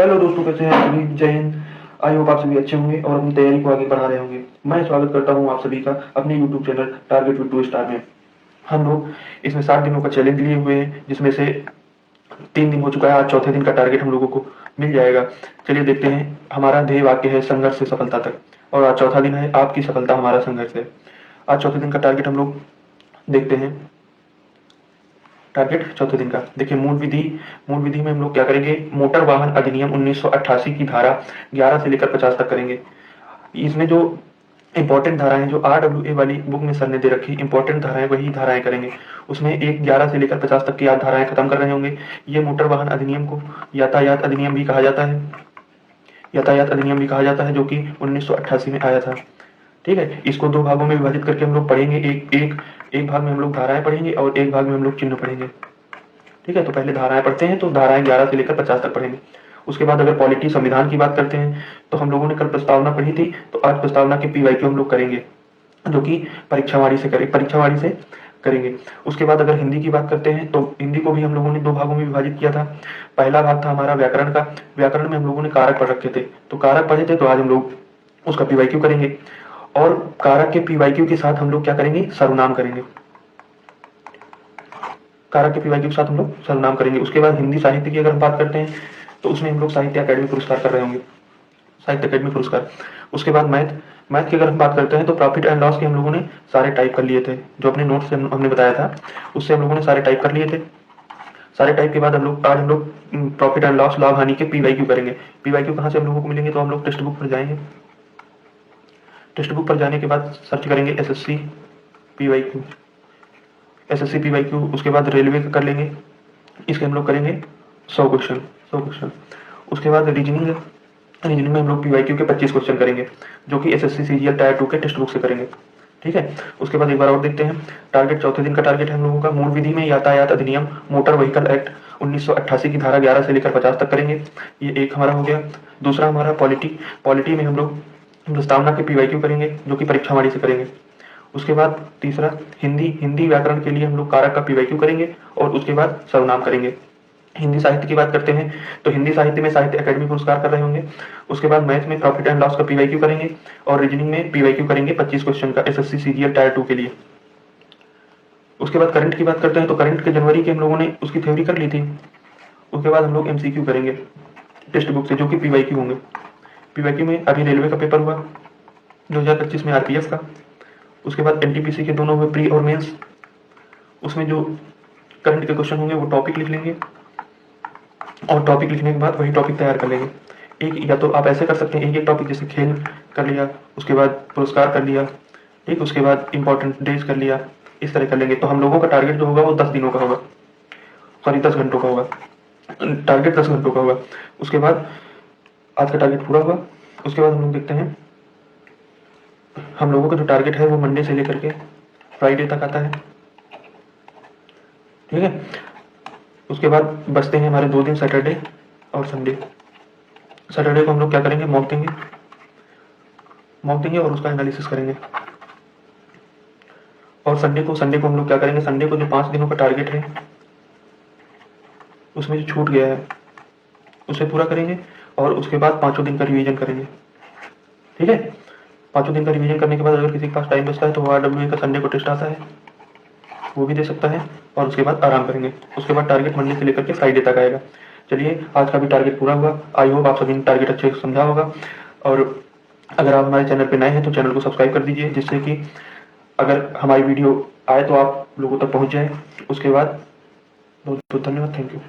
Hello दोस्तों, कैसे हैं आप सभी? जय हिंद। आई होप आप सभी अच्छे होंगे और अपनी तैयारी को आगे बढ़ा रहे होंगे। मैं स्वागत करता हूं आप सभी का अपने YouTube channel target with 2 star में। हम लोग इसमें 60 दिनों का चैलेंज लिए हुए हैं, जिसमें से 3 दिन हो चुका है। आज चौथे दिन का टारगेट हम लोगों को मिल जाएगा। चलिए देखते हैं। हमारा ध्येय वाक्य है संघर्ष से सफलता तक, और आज चौथा दिन है आपकी सफलता हमारा संघर्ष है। आज चौथे दिन का टारगेट हम लोग देखते हैं। टारगेट चौथे दिन का देखिए। मूल विधि में हम लोग क्या करेंगे? मोटर वाहन अधिनियम 1988 की धारा 11 से लेकर 50 तक करेंगे। इसमें जो इंपॉर्टेंट धाराएं जो RWA वाली बुक में सर ने दे रखी इंपॉर्टेंट धाराएं, वही धाराएं करेंगे। उसमें 11 से लेकर 50 तक की आज धाराएं खत्म कर रहे होंगे। ये मोटर वाहन अधिनियम को यातायात अधिनियम भी कहा जाता है। यातायात अधिनियम भी कहा जाता है, जो कि 1988 में आया था। ठीक है, इसको 2 भागों में विभाजित करके हम लोग पढ़ेंगे। एक भाग में हम लोग धाराएं पढ़ेंगे और एक भाग में हम लोग चिन्ह पढ़ेंगे। ठीक है, तो पहले धाराएं पढ़ते हैं। तो धाराएं 11 से लेकर 50 तक पढ़ेंगे। उसके बाद अगर पॉलिटी संविधान की बात करते हैं, तो हम लोगों ने कल प्रस्तावना पढ़ी थी, तो आज प्रस्तावना के PYQ हम लोग करेंगे, जो कि परीक्षावाड़ी से करेंगे। उसके बाद अगर हिंदी की बात करते हैं, तो हिंदी को भी हम लोगों ने 2 भागों में विभाजित किया था। पहला भाग था हमारा व्याकरण का। व्याकरण में हम लोगों ने कारक पढ़ रखे थे, तो कारक पढ़े थे, तो आज हम लोग उसका PYQ करेंगे। और कारक के PYQ के साथ हम लोग क्या करेंगे? सर्वनाम करेंगे। कारक के PYQ के साथ हम लोग सर्वनाम करेंगे। उसके बाद हिंदी साहित्य की अगर हम बात करते हैं, तो उसमें हम लोग साहित्य अकेडमी पुरस्कार कर रहे होंगे, साहित्य अकेडमी पुरस्कार। उसके बाद मैथ की अगर हम बात करते हैं, तो प्रॉफिट एंड लॉस के हम लोगों ने सारे टाइप कर लिए थे। जो अपने नोट्स से हमने बताया था, उससे हम लोगों ने सारे टाइप कर लिए थे। सारे टाइप के बाद आज हम लोग प्रॉफिट एंड लॉस, लाभ हानि के PYQ करेंगे। PYQ कहाँ से हम लोगों को मिलेंगे? तो हम लोग टेक्स्ट बुक पर जाएंगे। टेक्स्ट बुक पर जाने के बाद सर्च करेंगे SSC PYQ। उसके बाद रेलवे का कर लेंगे। इसके हम लोग करेंगे 100 क्वेश्चन। उसके बाद रीजनिंग में हम लोग PYQ के 25 क्वेश्चन करेंगे, जो कि SSC CGL टायर 2 के टेक्स्ट बुक से करेंगे। ठीक है, उसके बाद एक बार और देखते हैं। टारगेट चौथे दिन का टारगेट है हम लोगों का मूल विधि में यातायात अधिनियम मोटर व्हीकल एक्ट 1988 की धारा 11 से लेकर 50 तक करेंगे। ये एक हमारा हो गया। दूसरा हमारा पॉलिटी में हम लोग प्रस्तावना के PYQ करेंगे, जो कि परीक्षावाड़ी से करेंगे। उसके बाद तीसरा हिंदी व्याकरण के लिए हम लोग कारक का PYQ करेंगे, और उसके बाद सर्वनाम करेंगे। हिंदी साहित्य की बात करते हैं, तो हिंदी साहित्य में साहित्य अकेडमी पुरस्कार कर रहे होंगे। उसके बाद मैथ में प्रॉफिट एंड लॉस का PYQ करेंगे, और रीजनिंग में PYQ करेंगे 25 क्वेश्चन का SSC CGL टायर 2 के लिए। उसके बाद करंट की बात करते हैं, तो करंट के जनवरी के हम लोगों ने उसकी थ्योरी कर ली थी। उसके बाद हम लोग MCQ करेंगे टेक्स्ट बुक से, जो कि PYQ होंगे। PYQ में अभी रेलवे का पेपर हुआ 2025 में, RPF का। उसके बाद NTPC के दोनों हुए, प्री और मेंस। उसमें जो करंट के क्वेश्चन होंगे वो टॉपिक लिख लेंगे, और टॉपिक लिखने के बाद वही टॉपिक तैयार कर लेंगे। या तो आप ऐसे कर सकते हैं, एक टॉपिक जैसे खेल कर लिया, उसके बाद पुरस्कार कर लिया, ठीक, उसके बाद इंपॉर्टेंट डेज कर लिया, इस तरह कर लेंगे। तो हम लोगों का टारगेट जो होगा वो 10 दिनों का होगा, सॉरी 10 घंटों का होगा। टारगेट 10 घंटों का होगा। उसके बाद आज का टारगेट पूरा हुआ। उसके बाद हम लोग देखते हैं, हम लोगों का जो टारगेट है वो मंडे से लेकर के फ्राइडे तक आता है। ठीक है, उसके बाद बचते हैं हमारे 2 दिन, सैटरडे और संडे। सैटरडे को हम लोग क्या करेंगे? मॉक देंगे और उसका एनालिसिस करेंगे। और संडे को हम लोग क्या करेंगे? संडे को जो 5 दिनों का टारगेट है, उसमें जो छूट गया है उसे पूरा करेंगे, और उसके बाद 5 दिन का रिवीजन करेंगे। ठीक है, 5 दिन का रिवीजन करने के बाद अगर किसी के पास टाइम बचता है, तो RWA का संडे को टेस्ट आता है, वो भी दे सकता है, और उसके बाद आराम करेंगे। उसके बाद टारगेट मंडे से लेकर के फ्राइडे तक आएगा। चलिए, आज का भी टारगेट पूरा हुआ। आई होप आप सभी ने टारगेट अच्छे से समझा होगा। और अगर आप हमारे चैनल पर नए हैं, तो चैनल को सब्सक्राइब कर दीजिए, जिससे कि अगर हमारी वीडियो आए तो आप लोगों तक पहुंच जाए। उसके बाद बहुत बहुत धन्यवाद। Thank you.